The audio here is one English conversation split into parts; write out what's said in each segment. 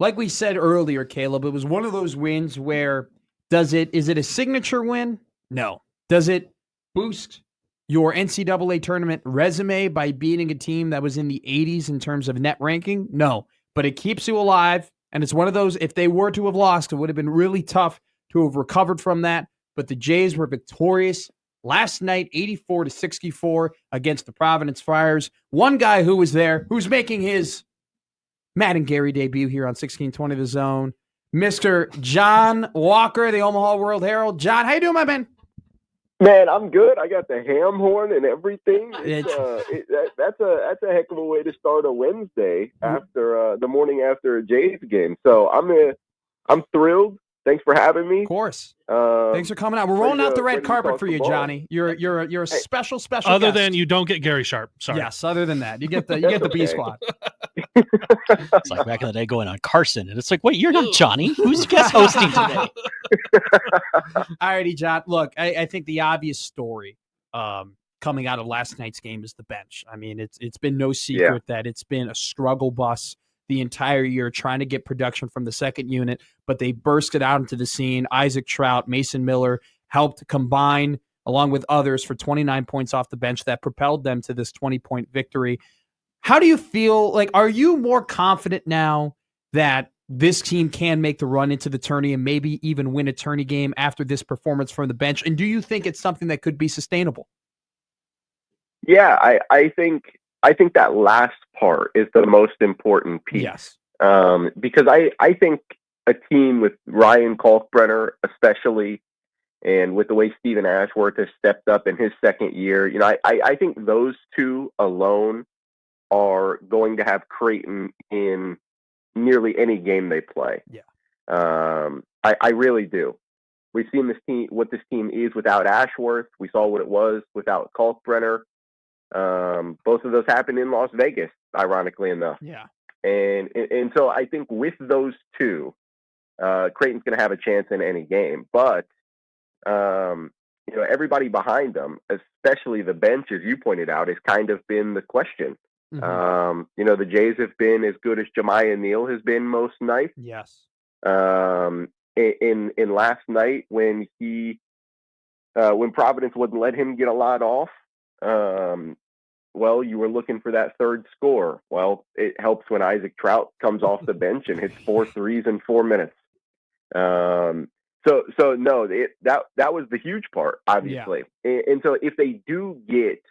Like we said earlier, Caleb, it was one of those wins where is it a signature win? No. Does it boost your NCAA tournament resume by beating a team that was in the 80s in terms of net ranking? No. But it keeps you alive, and it's one of those, if they were to have lost, it would have been really tough to have recovered from that. But the Jays were victorious last night, 84-64 against the Providence Friars. One guy who was there, who's making his Matt and Gary debut here on 1620 The Zone, Mr. Jon Walker, the Omaha World Herald. John, how you doing, my man? Man, I'm good. I got the ham horn and everything. That's a heck of a way to start a Wednesday after the morning after a Jays game. So I'm thrilled. Thanks for having me. Of course. Thanks for coming out. We're rolling out the red carpet for you, Johnny. You're a special other guest. than you don't get Gary Sharp. Sorry. Yes, other than that. You get the B squad. It's like back in the day going on Carson, and it's like, wait, you're not Johnny. Who's guest hosting today? Alrighty, John. Look, I think the obvious story coming out of last night's game is the bench. I mean, it's been no secret that it's been a struggle bus the entire year trying to get production from the second unit, but they bursted out into the scene. Isaac Trout, Mason Miller helped combine along with others for 29 points off the bench that propelled them to this 20-point victory. How do you feel? Like, are you more confident now that this team can make the run into the tourney and maybe even win a tourney game after this performance from the bench? And do you think it's something that could be sustainable? Yeah, I think that last part is the most important piece. Yes. Because I think a team with Ryan Kalkbrenner, especially, and with the way Stephen Ashworth has stepped up in his second year, I think those two alone are going to have Creighton in nearly any game they play. Yeah. I really do. We've seen what this team is without Ashworth. We saw what it was without Kalkbrenner. Both of those happened in Las Vegas, ironically enough. Yeah. And so I think with those two, Creighton's going to have a chance in any game. But everybody behind them, especially the bench, as you pointed out, has kind of been the question. Mm-hmm. The Jays have been as good as Jemiah Neal has been most nights. Yes. In last night when Providence wouldn't let him get a lot off, you were looking for that third score. Well, it helps when Isaac Trout comes off the bench and hits 4 threes in 4 minutes. So no, that was the huge part, obviously. Yeah. And so if they do get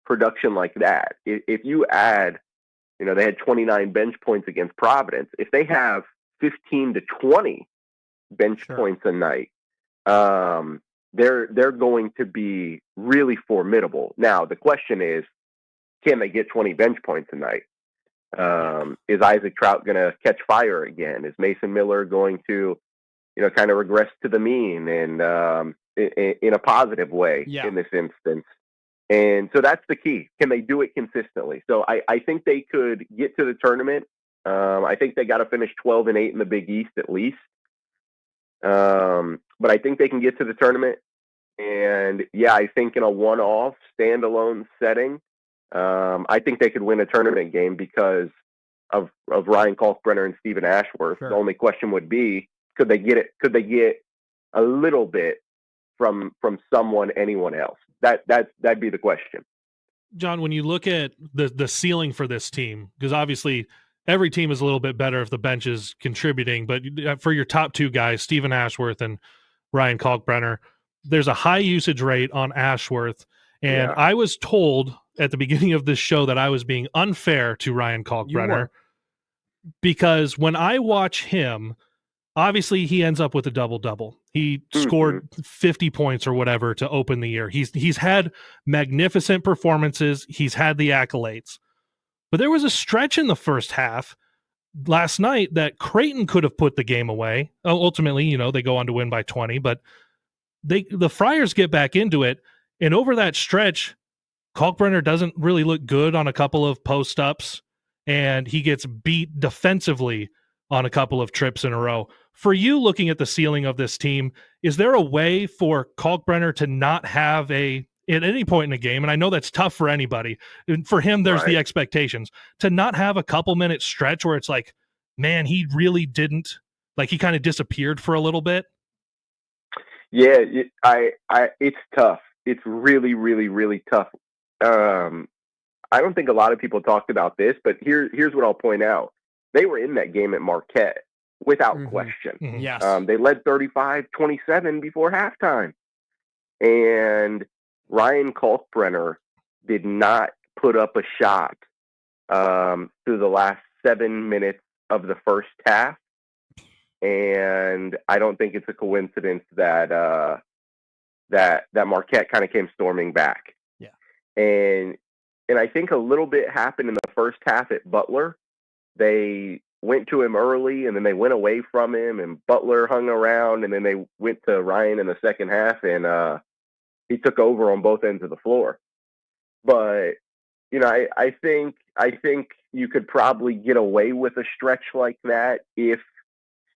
production like that, if you add, they had 29 bench points against Providence. If they have 15 to 20 bench points a night, they're going to be really formidable. Now, the question is, can they get 20 bench points a night? Is Isaac Trout going to catch fire again? Is Mason Miller going to, kind of regress to the mean and in a positive way in this instance? And so that's the key. Can they do it consistently? So I think they could get to the tournament. I think they got to finish 12-8 in the Big East at least. But I think they can get to the tournament. And I think in a one-off standalone setting, I think they could win a tournament game because of Ryan Kalkbrenner and Stephen Ashworth. Sure. The only question would be, could they get it? Could they get a little bit from anyone else? That'd be the question. John, when you look at the ceiling for this team, because obviously every team is a little bit better if the bench is contributing, but for your top two guys, Stephen Ashworth and Ryan Kalkbrenner, there's a high usage rate on Ashworth. And I was told at the beginning of this show that I was being unfair to Ryan Kalkbrenner because when I watch him, obviously he ends up with a double-double. He scored 50 points or whatever to open the year. He's had magnificent performances. He's had the accolades. But there was a stretch in the first half last night that Creighton could have put the game away. Ultimately, they go on to win by 20, but the Friars get back into it. And over that stretch, Kalkbrenner doesn't really look good on a couple of post-ups, and he gets beat defensively on a couple of trips in a row. For you, looking at the ceiling of this team, is there a way for Kalkbrenner to not have at any point in the game, and I know that's tough for anybody, and for him, there's the expectations, to not have a couple minute stretch where it's like man, he really didn't. Like, he kind of disappeared for a little bit. Yeah, it's tough. It's really, really, really tough. I don't think a lot of people talked about this, but here's what I'll point out. They were in that game at Marquette without question. Mhm. Yes. They led 35-27 before halftime. And Ryan Kalkbrenner did not put up a shot through the last 7 minutes of the first half. And I don't think it's a coincidence that Marquette kind of came storming back. Yeah. And I think a little bit happened in the first half at Butler. They went to him early, and then they went away from him, and Butler hung around, and then they went to Ryan in the second half, and he took over on both ends of the floor. But, I think you could probably get away with a stretch like that if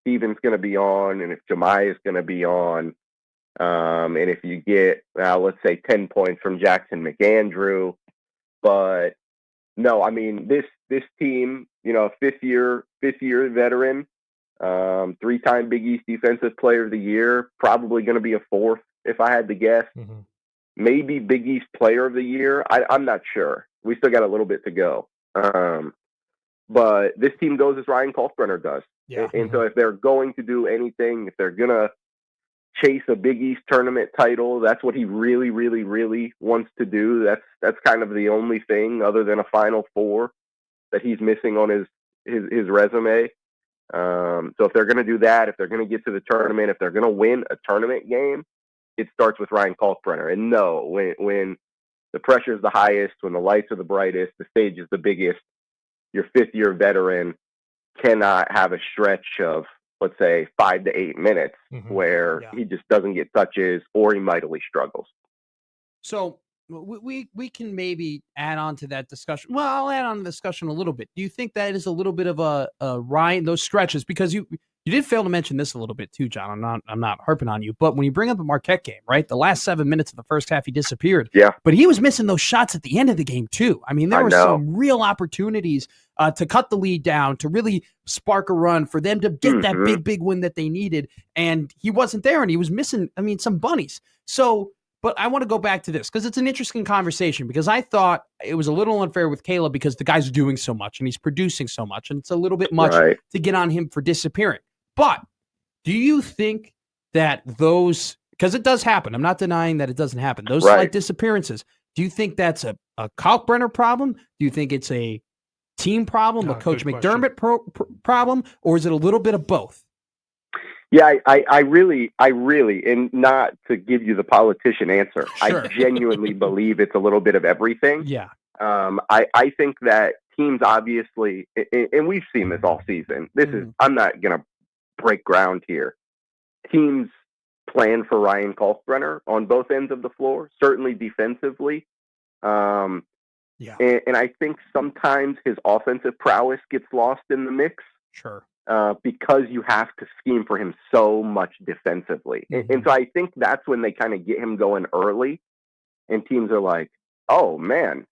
Steven's going to be on, and if Jemiah's going to be on, and if you get, let's say, 10 points from Jackson McAndrew. But no, I mean, this team, fifth year veteran, 3-time Big East Defensive Player of the Year, probably going to be a fourth if I had to guess. Mm-hmm. Maybe Big East Player of the Year. I'm not sure. We still got a little bit to go. But this team goes as Ryan Kalkbrenner does. Yeah. And so if they're going to do anything, if they're going to chase a Big East tournament title, that's what he really, really, really wants to do. That's kind of the only thing other than a Final Four that he's missing on his resume. So if they're going to do that, if they're going to get to the tournament, if they're going to win a tournament game, it starts with Ryan Kalkbrenner. And no, when the pressure is the highest, when the lights are the brightest, the stage is the biggest, your fifth-year veteran cannot have a stretch of, let's say, 5 to 8 minutes where he just doesn't get touches or he mightily struggles. So we can maybe add on to that discussion. Well, I'll add on the discussion a little bit. Do you think that is a little bit of a Ryan, those stretches? Because you did fail to mention this a little bit too, John. I'm not harping on you, but when you bring up the Marquette game, right? The last 7 minutes of the first half, he disappeared. Yeah. But he was missing those shots at the end of the game too. I mean, there were some real opportunities to cut the lead down, to really spark a run, for them to get that big win that they needed. And he wasn't there, and he was missing, some bunnies. So, but I want to go back to this because it's an interesting conversation, because I thought it was a little unfair with Caleb because the guy's doing so much and he's producing so much, and it's a little bit much to get on him for disappearing. But do you think that those, because it does happen, I'm not denying that it doesn't happen, those slight disappearances, do you think that's a Kalkbrenner problem? Do you think it's a team problem, a Coach McDermott problem, or is it a little bit of both? Yeah, I really, and not to give you the politician answer, I genuinely believe it's a little bit of everything. Yeah. I think that teams obviously, and we've seen this all season, this is, I'm not going to break ground here. Teams plan for Ryan Kalkbrenner on both ends of the floor, certainly defensively. And I think sometimes his offensive prowess gets lost in the mix. Sure. Because you have to scheme for him so much defensively. And so I think that's when they kind of get him going early, and teams are like, oh man,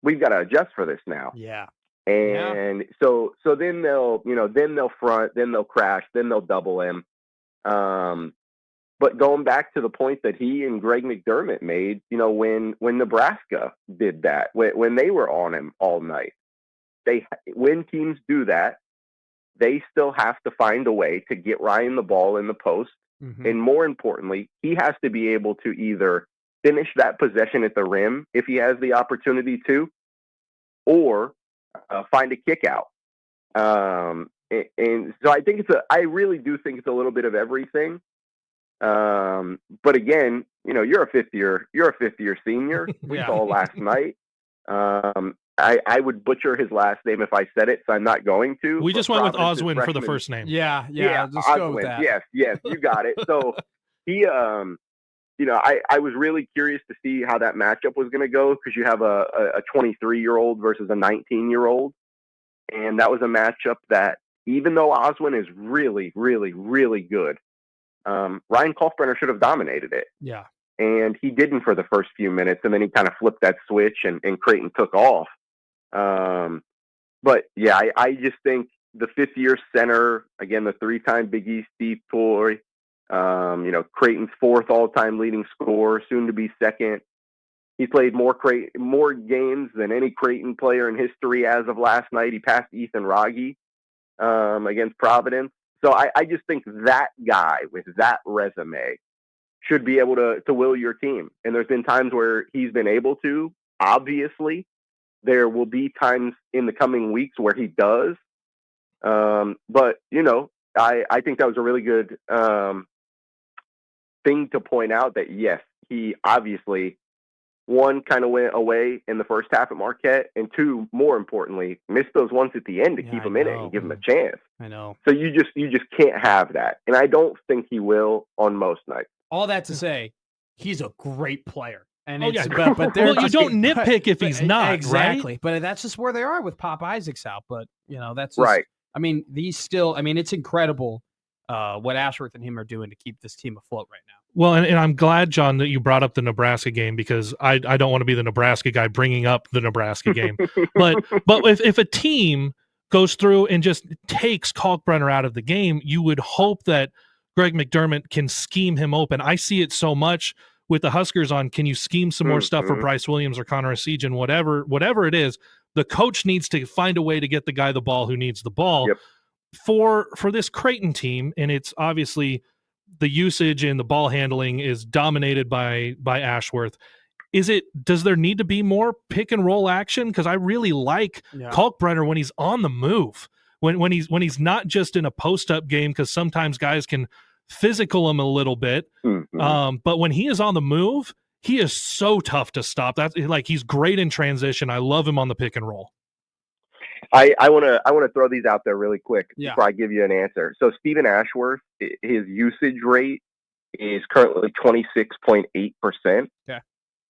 we've got to adjust for this now. Yeah. And so then they'll front, then they'll crash, then they'll double him. But going back to the point that he and Greg McDermott made, when Nebraska did that, when they were on him all night, when teams do that, they still have to find a way to get Ryan the ball in the post. And more importantly, he has to be able to either finish that possession at the rim if he has the opportunity to, or find a kick out. And so I really do think it's a little bit of everything. But again, you're a fifth year senior. We saw last night. I would butcher his last name if I said it, so I'm not going to. We just went with Oswin for the first name. Yeah, just Oswin, go with that. Yes, you got it. So he, I was really curious to see how that matchup was going to go, because you have a 23-year-old versus a 19-year-old, and that was a matchup that, even though Oswin is really, really, really good, Ryan Kalkbrenner should have dominated it. Yeah. And he didn't for the first few minutes, and then he kind of flipped that switch, and Creighton took off. But yeah, I just think the fifth-year center, again, the three-time Big East Steve Toy, Creighton's fourth all-time leading scorer, soon to be second. He played more games than any Creighton player in history as of last night. He passed Ethan Raggi against Providence. So I just think that guy with that resume should be able to will your team. And there's been times where he's been able to. Obviously, there will be times in the coming weeks where he does. But, I think that was a really good thing to point out that, yes, he obviously, one, kind of went away in the first half at Marquette, and two, more importantly, missed those ones at the end to keep him in it and give him a chance. I know. So you just can't have that. And I don't think he will on most nights. All that to say, he's a great player. And you don't nitpick if he's not, exactly. Right? But that's just where they are with Pop Isaacs out. But that's just, right. I mean, it's incredible what Ashworth and him are doing to keep this team afloat right now. Well, and I'm glad, John, that you brought up the Nebraska game, because I don't want to be the Nebraska guy bringing up the Nebraska game. but if a team goes through and just takes Kalkbrenner out of the game, you would hope that Greg McDermott can scheme him open. I see it so much with the Huskers on, can you scheme some more stuff for Bryce Williams or Connor Essegian, whatever it is, the coach needs to find a way to get the guy the ball who needs the ball. Yep. For this Creighton team, and it's obviously the usage and the ball handling is dominated by Ashworth. Does there need to be more pick and roll action? Because I really like Kalkbrenner when he's on the move, when he's not just in a post up game, because sometimes guys can physical him a little bit. But when he is on the move, he is so tough to stop. That's like, he's great in transition. I love him on the pick and roll. I want to throw these out there really quick before I give you an answer. So Stephen Ashworth, his usage rate is currently 26.8%. Yeah.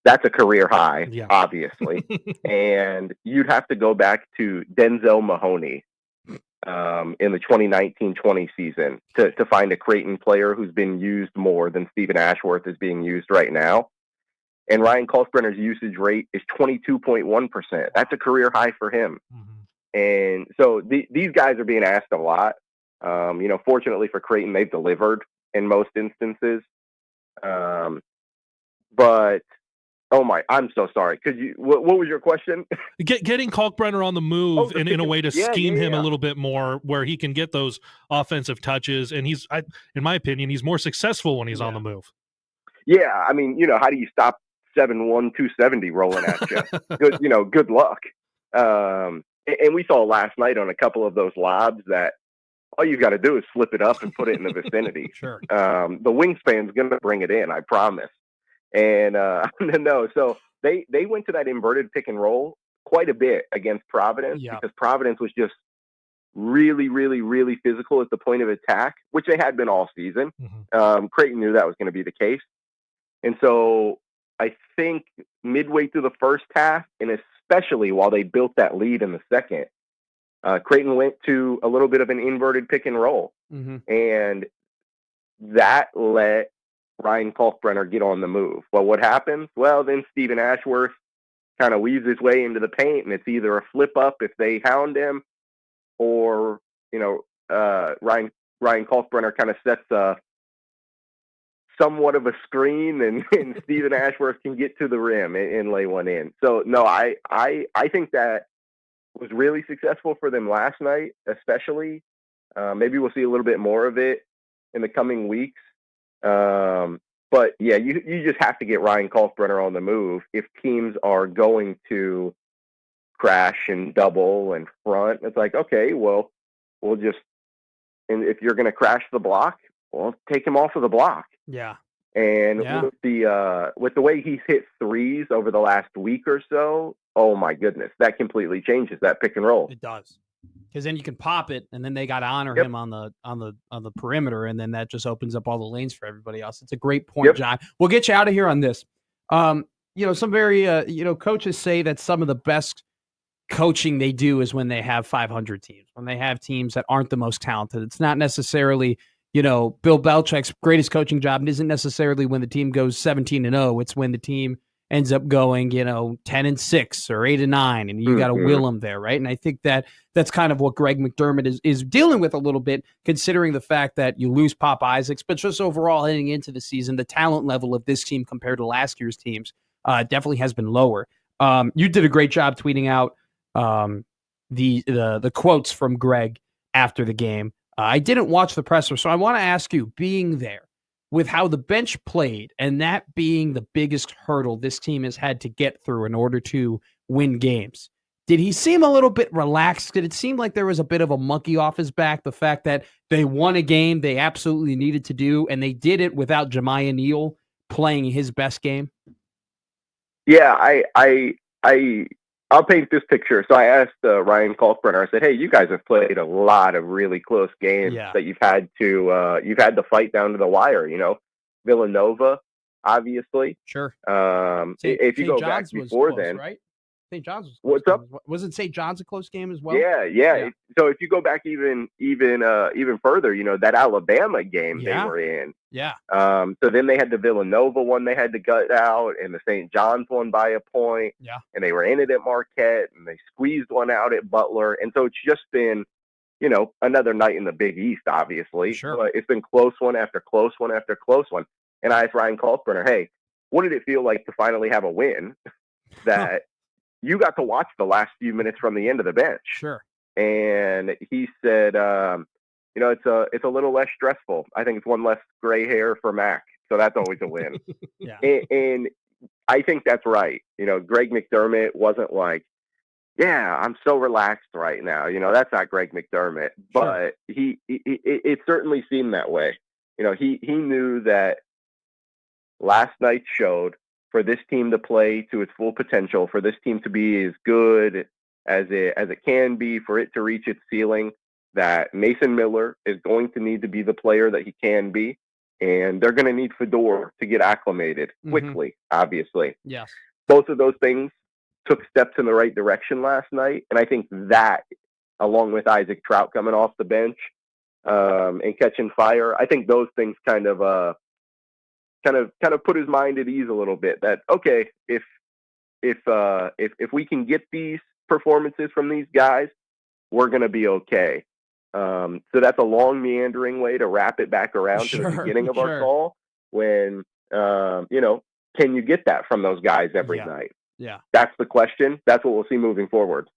That's a career high, obviously. And you'd have to go back to Denzel Mahoney in the 2019-20 season to find a Creighton player who's been used more than Stephen Ashworth is being used right now. And Ryan Kalkbrenner's usage rate is 22.1%. That's a career high for him. And so these guys are being asked a lot. Fortunately for Creighton, they've delivered in most instances. But I'm so sorry. What was your question? Getting Kalkbrenner on the move in a way to scheme him a little bit more, where he can get those offensive touches. And in my opinion, he's more successful when he's on the move. Yeah. I mean, how do you stop 7'1", 270 rolling at you? Good luck. And we saw last night on a couple of those lobs that all you got to do is flip it up and put it in the vicinity. Sure. The wingspan's going to bring it in, I promise. And no, so they went to that inverted pick and roll quite a bit against Providence because Providence was just really, really, really physical at the point of attack, which they had been all season. Creighton knew that was going to be the case. And so I think midway through the first half, and especially while they built that lead in the second, Creighton went to a little bit of an inverted pick and roll. And that let Ryan Kalkbrenner get on the move. Well, what happens? Well, then Stephen Ashworth kind of weaves his way into the paint, and it's either a flip up if they hound him, or Ryan Kalkbrenner kind of sets somewhat of a screen, and Stephen Ashworth can get to the rim and lay one in. So no, I think that was really successful for them last night, especially. Maybe we'll see a little bit more of it in the coming weeks. But yeah, you just have to get Ryan Kalkbrenner on the move if teams are going to crash and double and front. It's like, okay, well, and if you're going to crash the block, well, take him off of the block. Yeah. And with the way he's hit threes over the last week or so, oh my goodness, that completely changes that pick and roll. It does. Because then you can pop it, and then they got to honor him on the perimeter, and then that just opens up all the lanes for everybody else. It's a great point, John. We'll get you out of here on this. Some very coaches say that some of the best coaching they do is when they have 500 teams, when they have teams that aren't the most talented. It's not necessarily, Bill Belichick's greatest coaching job isn't necessarily when the team goes 17-0. It's when the team ends up going, 10-6 or 8-9, and you got to will them there, right? And I think that's kind of what Greg McDermott is dealing with a little bit, considering the fact that you lose Pop Isaacs, but just overall heading into the season, the talent level of this team compared to last year's teams definitely has been lower. You did a great job tweeting out the quotes from Greg after the game. I didn't watch the presser, so I want to ask you, being there, with how the bench played and that being the biggest hurdle this team has had to get through in order to win games, did he seem a little bit relaxed? Did it seem like there was a bit of a monkey off his back, the fact that they won a game they absolutely needed to do, and they did it without Jemiah Neal playing his best game? Yeah, I'll paint this picture. So I asked Ryan Kalkbrenner, I said, hey, you guys have played a lot of really close games that you've had to fight down to the wire, Villanova, obviously. Sure. If you go back before close, then, right? St. John's was what's up? Wasn't St. John's a close game as well? Yeah. So if you go back even further, that Alabama game they were in. Yeah. So then they had the Villanova one they had to gut out, and the St. John's one by a point. Yeah. And they were in it at Marquette, and they squeezed one out at Butler. And so it's just been, another night in the Big East, obviously. Sure. But it's been close one after close one after close one. And I asked Ryan Kalkbrenner, hey, what did it feel like to finally have a win that you got to watch the last few minutes from the end of the bench? Sure. And he said, it's a little less stressful. I think it's one less gray hair for Mac. So that's always a win. Yeah. And I think that's right. Greg McDermott wasn't like, yeah, I'm so relaxed right now. That's not Greg McDermott, but it certainly seemed that way. He knew that last night showed for this team to play to its full potential, for this team to be as good as it can be, for it to reach its ceiling, that Mason Miller is going to need to be the player that he can be, and they're going to need Fedor to get acclimated quickly, obviously. Yes. Both of those things took steps in the right direction last night, and I think that, along with Isaac Trout coming off the bench and catching fire, I think those things kind of put his mind at ease a little bit. That okay, if we can get these performances from these guys, we're going to be okay. So that's a long, meandering way to wrap it back around to the beginning of our call. When can you get that from those guys every night? Yeah, that's the question. That's what we'll see moving forward.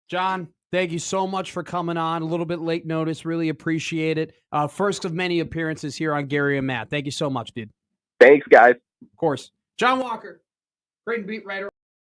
John, thank you so much for coming on. A little bit late notice. Really appreciate it. First of many appearances here on Gary and Matt. Thank you so much, dude. Thanks, guys. Of course. Jon Walker, Creighton beat writer.